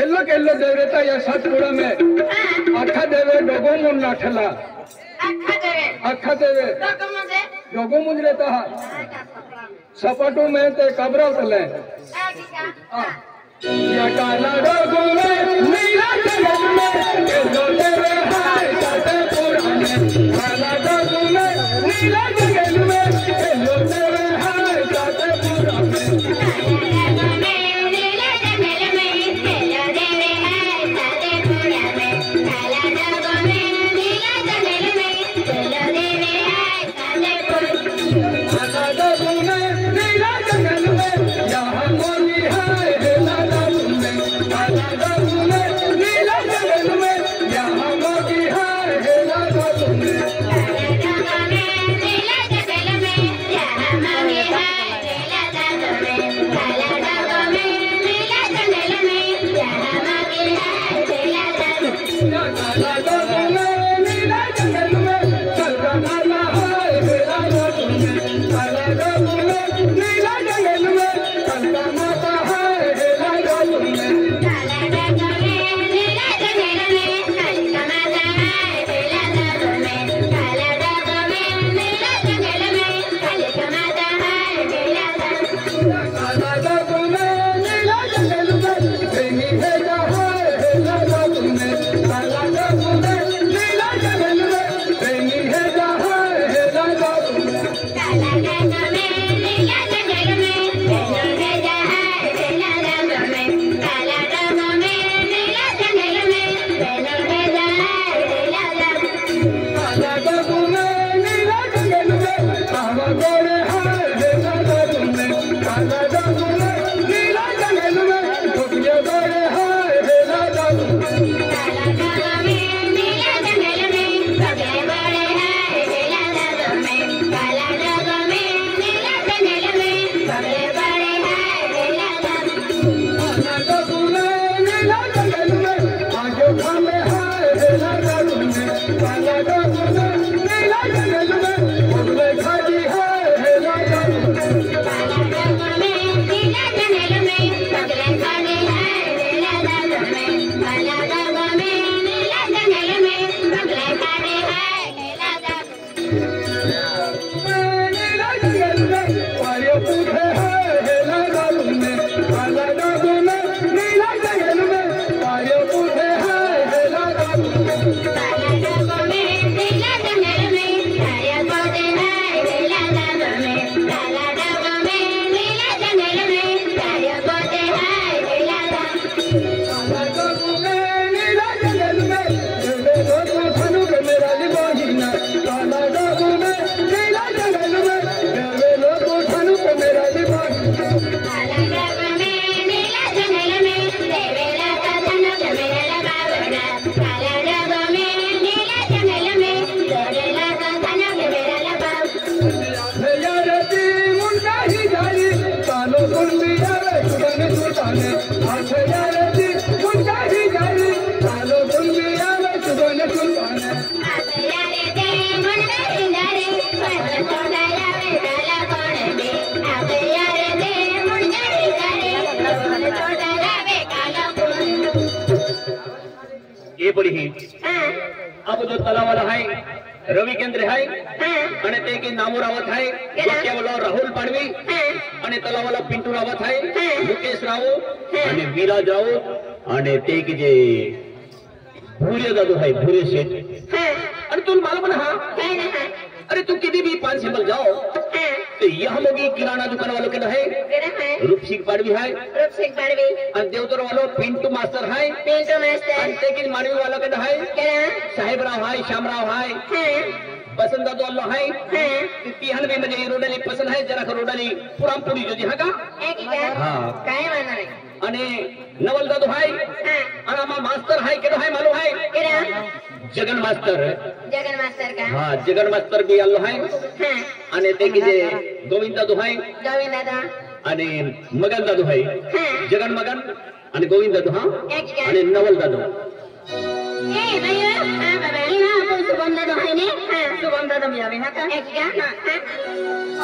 yellow देवरेता या सातपुड़ा में अखा देवे डोगो मुन लाठला अखा देवे डोगो मुन रहता है सपाटू में ते कबरा उतले या काला डोगो में नीला जगत में एल्लो देवे हाय सातपुड़ा में काला डोगो में नीला जगत में एल्लो देवे हाय सातपुड़ा में ये बड़ी ही अब जो तलावाला है रवि केंद्र है અને તે કે નામો રાવત है કેવल राहुल पाडवी અને तलावाला पिंटू रावत है मुकेश राव અને विराज राव અને તે કે जे भूरे दादू है भूरे सेठ अरे तुम मालूम ना अरे तू किसी भी पान सिंबल जाओ तो यह लोगी किराना दुकान वालों के है रूपसिंह पाडवी है और देवतर वालों पिंटू मास्टर है लेकिन मानवी वालों के है साहेब राव है श्याम राव है पसंद दादू वालों है तिहन भी मुझे रोडली पसंद है जरा रोडली पुरामपुरी जो जी का हाँ अने नवल दादू है अनामा मास्टर है के है मालूम है जगन मास्टर का हाँ जगन मास्टर भी अल्लो है अने ते की जे गोविंद दादू है अने मगन दादू है जगन मगन अने गोविंद दादू हाँ अने नवल दादू ए भैया हां बाबानी ना अपन शुभम दादू है ने हां शुभम दादू भी आवे ना का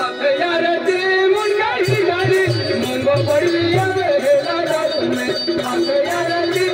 अब यार दे मुंगा ही जारी मुंगो पड़ी आवे हेला दादू में अब यार दे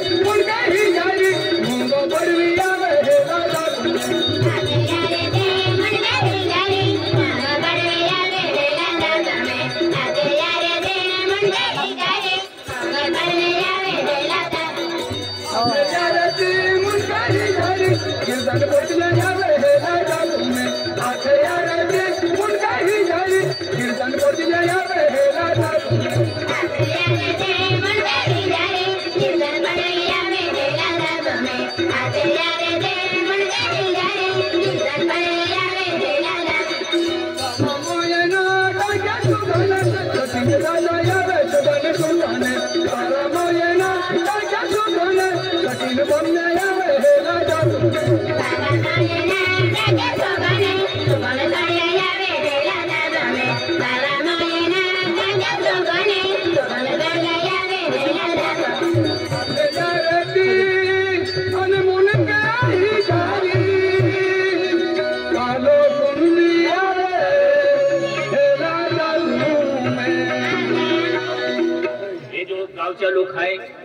गावच्या लोक आहे